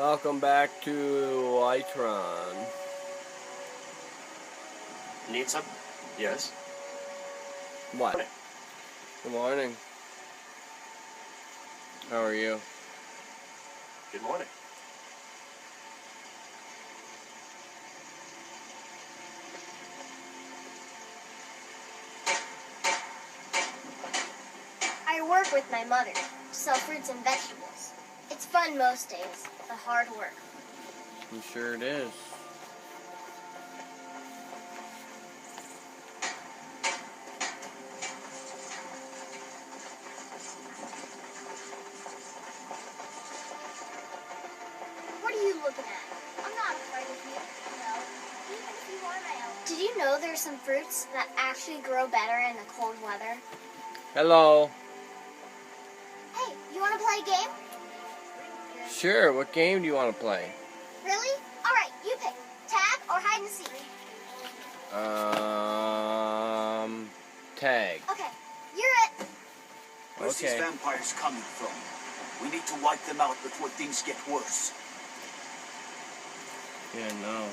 Welcome back to Whiterun. Need some? Yes. What? Morning. Good morning. How are you? Good morning. I work with my mother, sell fruits and vegetables. It's fun most days, the hard work. I'm sure it is. What are you looking at? I'm not afraid of you. No, even if you are my own. Did you know there's some fruits that actually grow better in the cold weather? Hello. Hey, you want to play a game? Sure, what game do you want to play? Really? All right, you pick. Tag or hide and seek? Tag. Okay, you're it. Where's these Okay. vampires coming from? We need to wipe them out before things get worse. Yeah, no.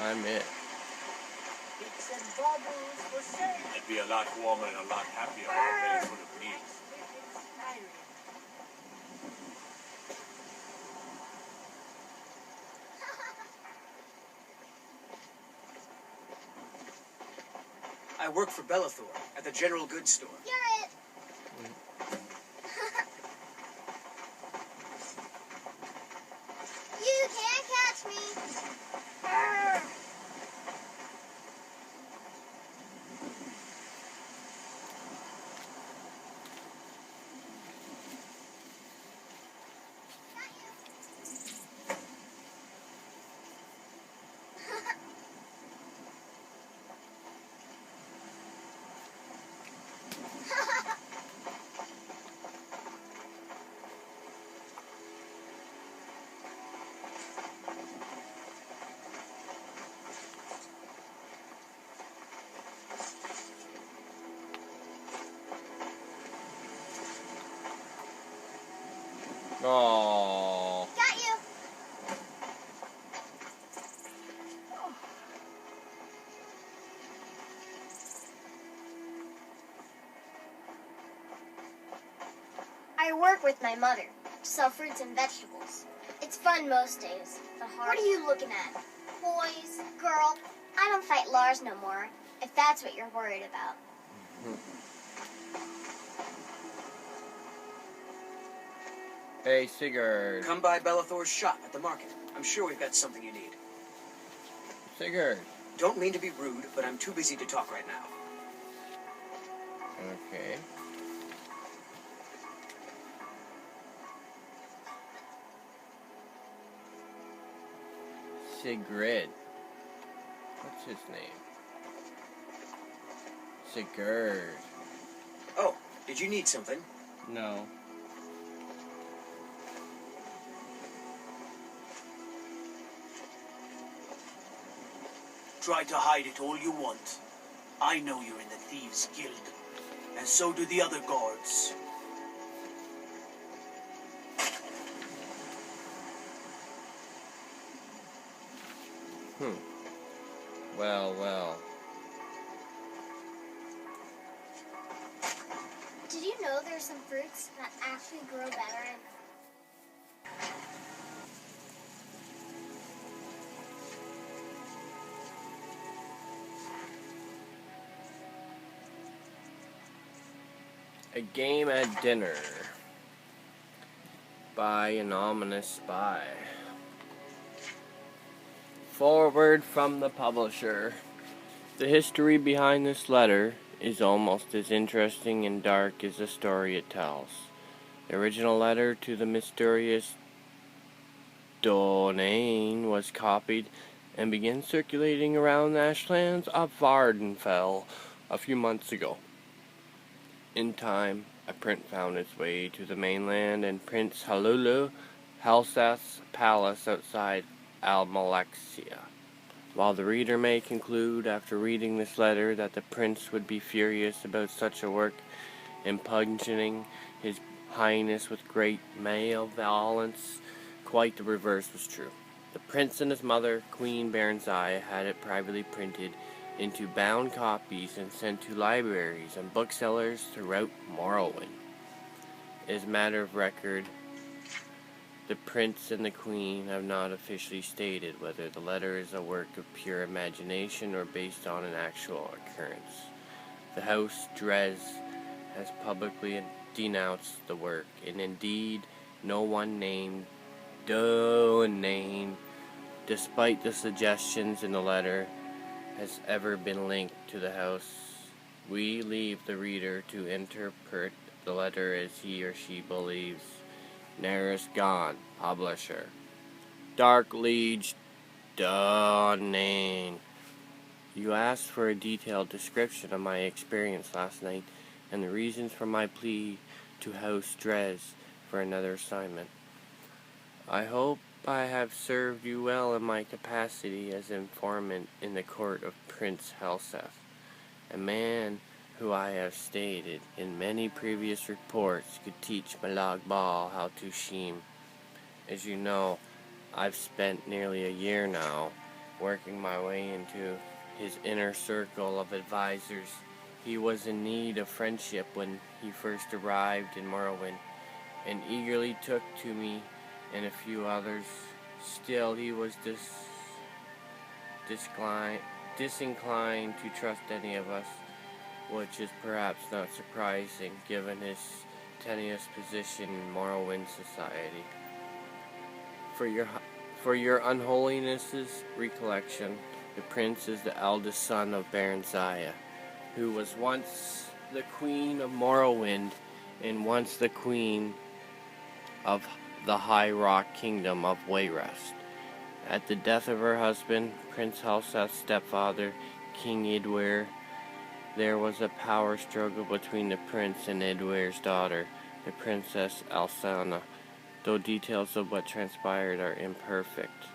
I'm it. It'd be a lot warmer and a lot happier with a belly full of meat. I work for Bellathor at the general goods store. You're it. You can't catch me. Aww. Got you. I work with my mother, sell fruits and vegetables. It's fun most days, the hard. What are you looking at? Boys, girl, I don't fight Lars no more, if that's what you're worried about. Hey, Sigurd. Come by Bellathor's shop at the market. I'm sure we've got something you need. Sigurd. Don't mean to be rude, but I'm too busy to talk right now. Okay. Sigrid. What's his name? Sigurd. Oh, did you need something? No. Try to hide it all you want. I know you're in the Thieves' Guild, and so do the other guards. Well, well. Did you know there's some fruits that actually grow better in... A Game at Dinner by an ominous spy. Forward from the publisher. The history behind this letter is almost as interesting and dark as the story it tells. The original letter to the mysterious Donain was copied and began circulating around the ashlands of Vardenfell a few months ago. In time, a print found its way to the mainland, and Prince Halulu Halsath's palace outside Almalexia While the reader may conclude after reading this letter that the prince would be furious about such a work, impugning his highness with great malevolence, quite the reverse was true. The prince and his mother, Queen Baronziah, had it privately printed into bound copies and sent to libraries and booksellers throughout Morrowind. As a matter of record, the prince and the queen have not officially stated whether the letter is a work of pure imagination or based on an actual occurrence. The House Dres has publicly denounced the work, and indeed no one named Donane, despite the suggestions in the letter, has ever been linked to the house. We leave the reader to interpret the letter as he or she believes. Nearest Gone, Publisher. Dark Liege Donane. You asked for a detailed description of my experience last night and the reasons for my plea to House Dres for another assignment. I hope I have served you well in my capacity as informant in the court of Prince Helseth, a man who I have stated in many previous reports could teach Malag Bal how to shim. As you know, I've spent nearly a year now working my way into his inner circle of advisors. He was in need of friendship when he first arrived in Morrowind, and eagerly took to me and a few others. Still, he was disinclined to trust any of us, which is perhaps not surprising given his tenuous position in Morrowind society. For your unholiness's recollection, the prince is the eldest son of Baronziah, who was once the queen of Morrowind and once the queen of the High Rock Kingdom of Wayrest. At the death of her husband, Prince Helseth's stepfather, King Idwir, there was a power struggle between the prince and Idwir's daughter, the Princess Alsana. Though details of what transpired are imperfect,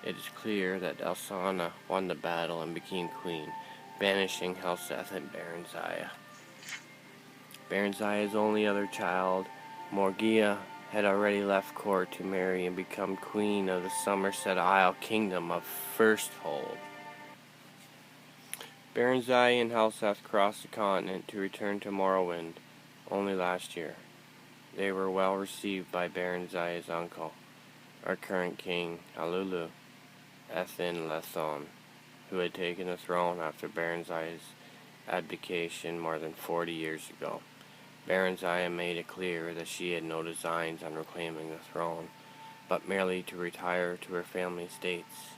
it is clear that Alsana won the battle and became queen, banishing Helseth and Baronziah. Baronziah's only other child, Morgia, had already left court to marry and become queen of the Somerset Isle Kingdom of Firsthold. Baronziah and Helseth crossed the continent to return to Morrowind only last year. They were well received by Baronziah's uncle, our current king, Alulu, Ethin Lethon, who had taken the throne after Baronziah's abdication more than 40 years ago. Baronziah made it clear that she had no designs on reclaiming the throne, but merely to retire to her family estates.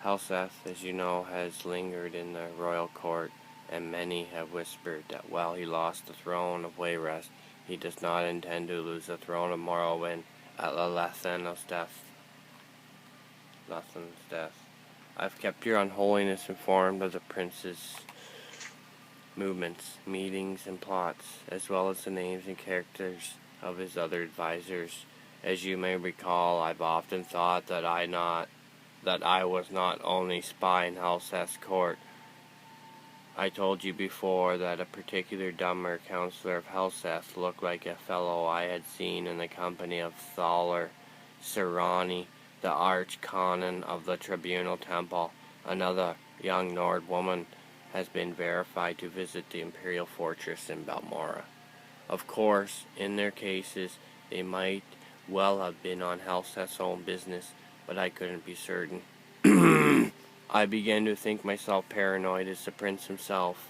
Helseth, as you know, has lingered in the royal court, and many have whispered that while he lost the throne of Wayrest, he does not intend to lose the throne of Morrowind at Lethen's death. I've kept your unholiness informed of the prince's movements, meetings, and plots, as well as the names and characters of his other advisors. As you may recall, I've often thought that I was not only spy in Helseth's court. I told you before that a particular Dummer counselor of Helseth looked like a fellow I had seen in the company of Thaler Serani, the arch-canon of the Tribunal Temple. Another young Nord woman has been verified to visit the Imperial Fortress in Balmora. Of course, in their cases, they might well have been on Helseth's own business, but I couldn't be certain. I began to think myself paranoid as the prince himself,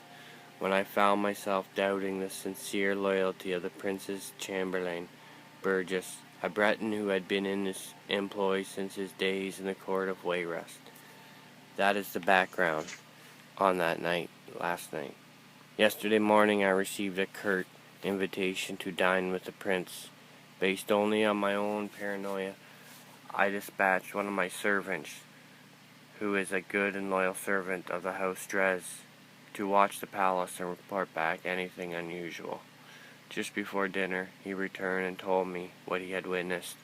when I found myself doubting the sincere loyalty of the prince's chamberlain, Burgess, a Breton who had been in his employ since his days in the court of Wayrest. That is the background on that night, last night. Yesterday morning I received a curt invitation to dine with the prince. Based only on my own paranoia, I dispatched one of my servants, who is a good and loyal servant of the House Dres, to watch the palace and report back anything unusual. Just before dinner, he returned and told me what he had witnessed.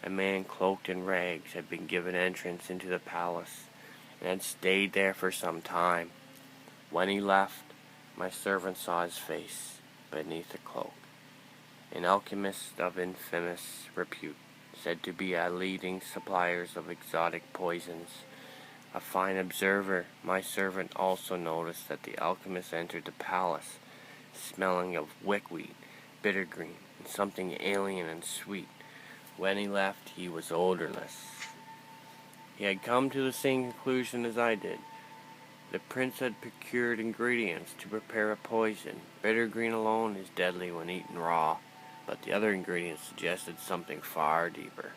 A man cloaked in rags had been given entrance into the palace, and had stayed there for some time. When he left, my servant saw his face beneath a cloak. An alchemist of infamous repute, said to be a leading supplier of exotic poisons. A fine observer, my servant also noticed that the alchemist entered the palace, smelling of wickweed, bittergreen, and something alien and sweet. When he left, he was odorless. He had come to the same conclusion as I did. The prince had procured ingredients to prepare a poison. Bittergreen alone is deadly when eaten raw, but the other ingredients suggested something far deeper.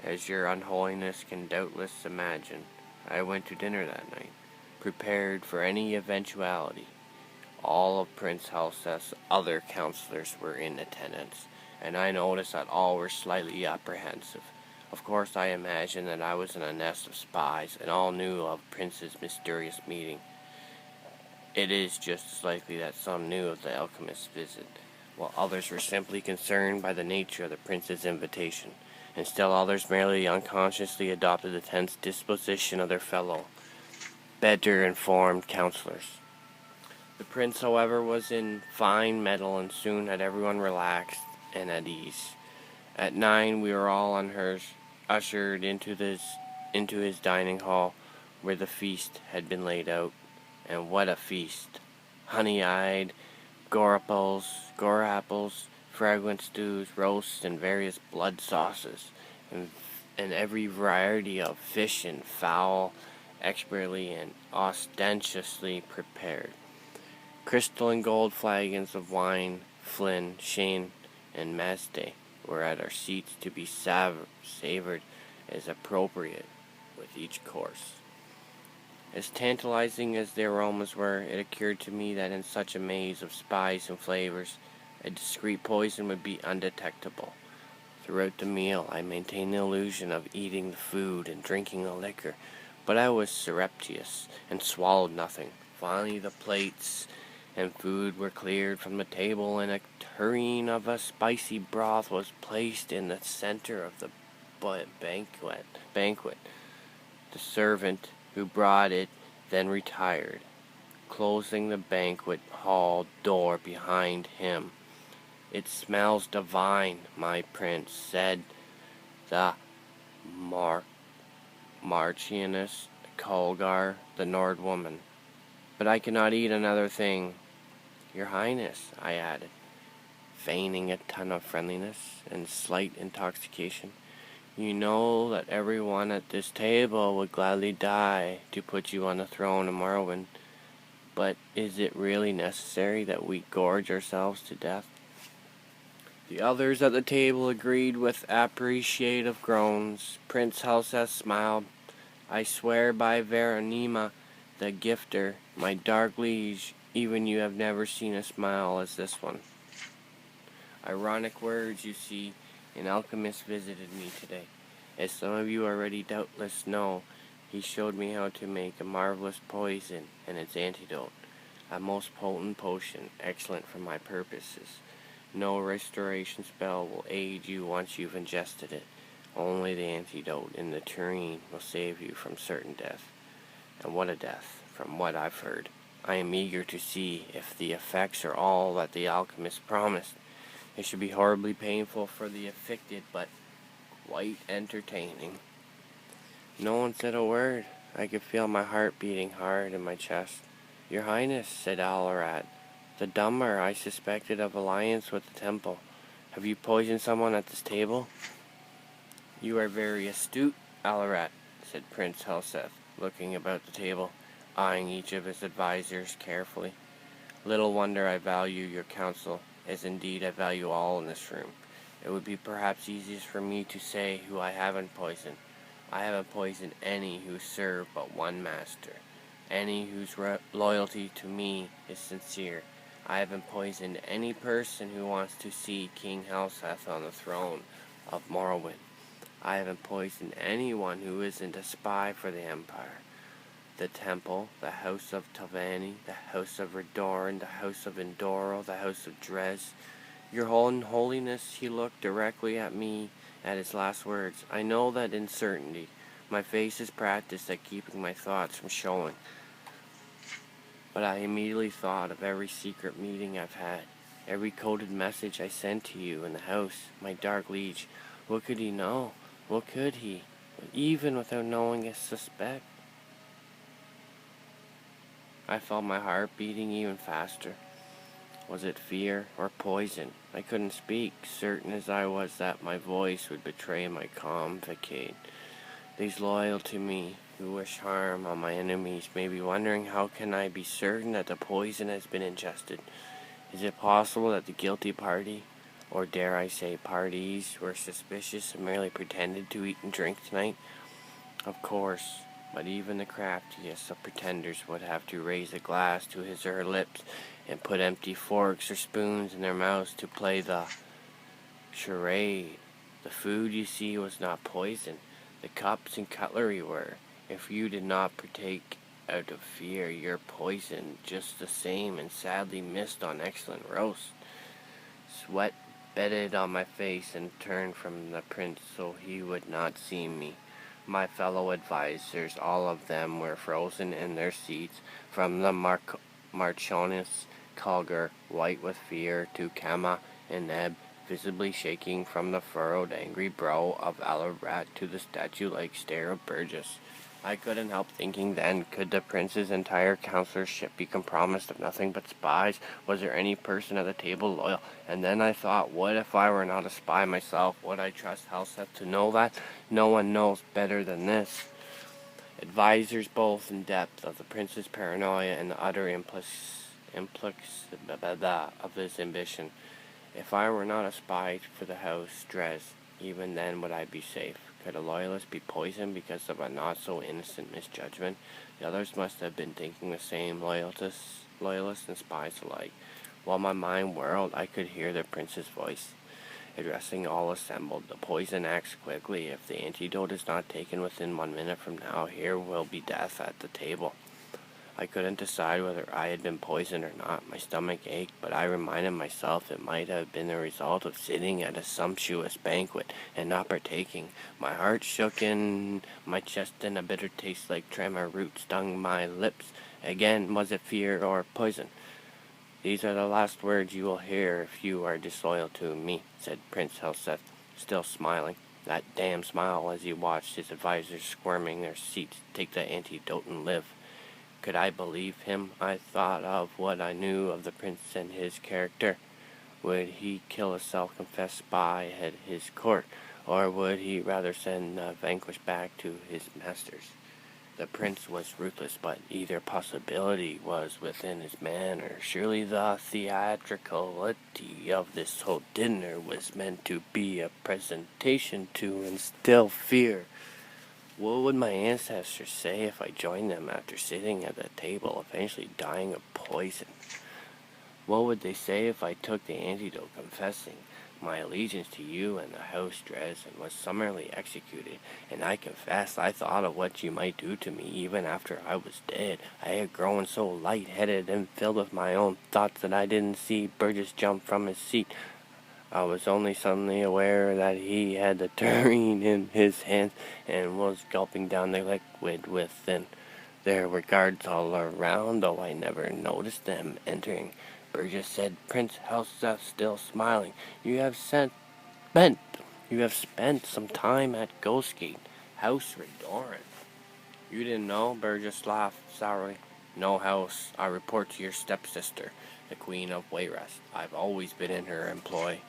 As your unholiness can doubtless imagine, I went to dinner that night, prepared for any eventuality. All of Prince Halseth's other counselors were in attendance, and I noticed that all were slightly apprehensive. Of course, I imagined that I was in a nest of spies, and all knew of Prince's mysterious meeting. It is just as likely that some knew of the alchemist's visit, while others were simply concerned by the nature of the Prince's invitation, and still others merely unconsciously adopted the tense disposition of their fellow, better informed counselors. The Prince, however, was in fine mettle, and soon had everyone relaxed and at ease. At 9 we were all ushered into his dining hall, where the feast had been laid out. And what a feast! Honey-eyed, apples, fragrant stews, roasts, and various blood sauces, and every variety of fish and fowl, expertly and ostentatiously prepared. Crystal and gold flagons of wine, Flin, Chêne, and Maste, were at our seats to be savored as appropriate with each course. As tantalizing as the aromas were, it occurred to me that in such a maze of spice and flavors, a discreet poison would be undetectable. Throughout the meal, I maintained the illusion of eating the food and drinking the liquor, but I was surreptitious and swallowed nothing. Finally, the plates and food were cleared from the table, and a tureen of a spicy broth was placed in the center of the banquet. The servant who brought it then retired, closing the banquet hall door behind him. "It smells divine, my prince," said the Marchioness Colgar, the Nord woman. "But I cannot eat another thing." "Your Highness," I added, feigning a ton of friendliness and slight intoxication, "you know that everyone at this table would gladly die to put you on the throne of Morrowind. But is it really necessary that we gorge ourselves to death?" The others at the table agreed with appreciative groans. Prince Halseth smiled. "I swear by Veronima, the gifter, my dark liege, even you have never seen a smile as this one." Ironic words, you see. An alchemist visited me today. As some of you already doubtless know, he showed me how to make a marvelous poison and its antidote, a most potent potion, excellent for my purposes. No restoration spell will aid you once you've ingested it. Only the antidote in the tureen will save you from certain death. And what a death, from what I've heard. I am eager to see if the effects are all that the alchemist promised. It should be horribly painful for the afflicted, but quite entertaining. No one said a word. I could feel my heart beating hard in my chest. "Your Highness," said Alarat, "the dumber I suspected of alliance with the temple. Have you poisoned someone at this table?" "You are very astute, Alarat," said Prince Halseth, looking about the table, eyeing each of his advisors carefully. "Little wonder I value your counsel, as indeed I value all in this room. It would be perhaps easiest for me to say who I haven't poisoned. I haven't poisoned any who serve but one master, any whose loyalty to me is sincere. I haven't poisoned any person who wants to see King Halseth on the throne of Morrowind. I haven't poisoned anyone who isn't a spy for the Empire. The Temple, the House of Tavani, the House of Redorn, the House of Endoro, the House of Dres. Your Holiness," he looked directly at me at his last words, "I know that in certainty My face is practiced at keeping my thoughts from showing. But I immediately thought of every secret meeting I've had, every coded message I sent to you in the house, my dark liege. What could he know? What could he? Even without knowing a suspect. I felt my heart beating even faster. Was it fear or poison? I couldn't speak, certain as I was that my voice would betray my convicate. These loyal to me, who wish harm on my enemies, may be wondering how can I be certain that the poison has been ingested. Is it possible that the guilty party, or dare I say parties, were suspicious and merely pretended to eat and drink tonight? Of course, but even the craftiest of pretenders would have to raise a glass to his or her lips and put empty forks or spoons in their mouths to play the charade. The food, you see, was not poison. The cups and cutlery were. If you did not partake out of fear, you're poisoned just the same and sadly missed on excellent roast. Sweat bedded on my face and turned from the prince so he would not see me. My fellow advisers, all of them, were frozen in their seats, from the Marchioness Culger, white with fear, to Kama and Neb, visibly shaking from the furrowed, angry brow of Alarat to the statue-like stare of Burgess. I couldn't help thinking then, could the prince's entire counselorship be compromised of nothing but spies? Was there any person at the table loyal? And then I thought, what if I were not a spy myself? Would I trust Helseth to know that? No one knows better than this. Advisers both in depth of the prince's paranoia and the utter of his ambition. If I were not a spy for the house Dres, even then would I be safe. Could a loyalist be poisoned because of a not-so-innocent misjudgment? The others must have been thinking the same, loyalists and spies alike. While my mind whirled, I could hear the prince's voice, addressing all assembled. The poison acts quickly. If the antidote is not taken within 1 minute from now, here will be death at the table. I couldn't decide whether I had been poisoned or not. My stomach ached, but I reminded myself it might have been the result of sitting at a sumptuous banquet and not partaking. My heart shook in my chest, and a bitter taste like tremor root stung my lips. Again, was it fear or poison? These are the last words you will hear if you are disloyal to me, said Prince Helseth, still smiling. That damn smile as he watched his advisers squirming their seats take the antidote and live. Could I believe him? I thought of what I knew of the prince and his character. Would he kill a self-confessed spy at his court, or would he rather send the vanquished back to his masters? The prince was ruthless, but either possibility was within his manner. Surely the theatricality of this whole dinner was meant to be a presentation to instill fear. What would my ancestors say if I joined them after sitting at the table, eventually dying of poison? What would they say if I took the antidote, confessing my allegiance to you and the house Dres, and was summarily executed? And I confess I thought of what you might do to me even after I was dead. I had grown so light-headed and filled with my own thoughts that I didn't see Burgess jump from his seat. I was only suddenly aware that he had the tureen in his hands and was gulping down the liquid within. There were guards all around, though I never noticed them entering. Burgess said, Prince Helseth, still smiling, You have spent some time at Ghostgate, House Redoran. You didn't know? Burgess laughed sourly. No, House. I report to your stepsister, the Queen of Wayrest. I've always been in her employ.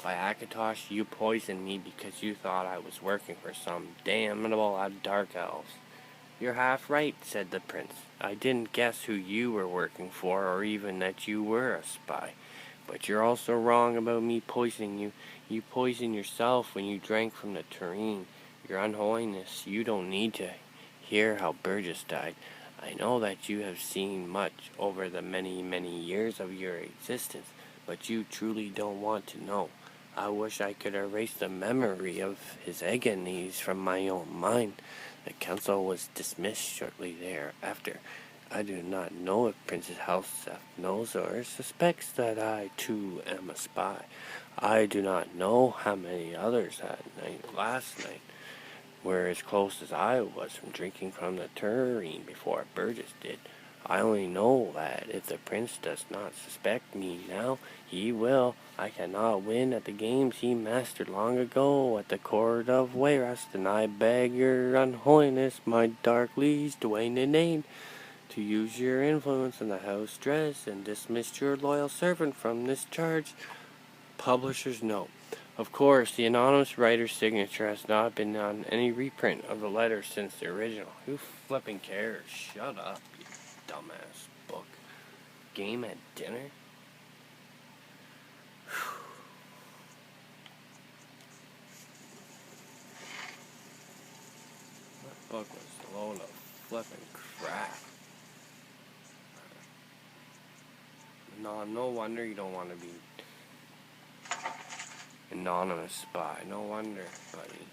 By Akatosh, you poisoned me because you thought I was working for some damnable dark elves. You're half right, said the prince. I didn't guess who you were working for, or even that you were a spy. But you're also wrong about me poisoning you. You poisoned yourself when you drank from the tureen. Your unholiness, you don't need to hear how Burgess died. I know that you have seen much over the many, many years of your existence, but you truly don't want to know. I wish I could erase the memory of his agonies from my own mind. The council was dismissed shortly thereafter. I do not know if Princess Helseth knows or suspects that I, too, am a spy. I do not know how many others had last night. were as close as I was from drinking from the tureen before Burgess did. I only know that if the prince does not suspect me now, he will. I cannot win at the games he mastered long ago at the court of Wayrest, and I beg your unholiness, my dark liege, Dwayne and Name, to use your influence in the house dress and dismiss your loyal servant from this charge. Publisher's note. Of course, the anonymous writer's signature has not been on any reprint of the letter since the original. Who flipping cares? Shut up, you dumbass book. Game at dinner? That book was a load of flipping crap. No wonder you don't want to be anonymous spy. No wonder, buddy.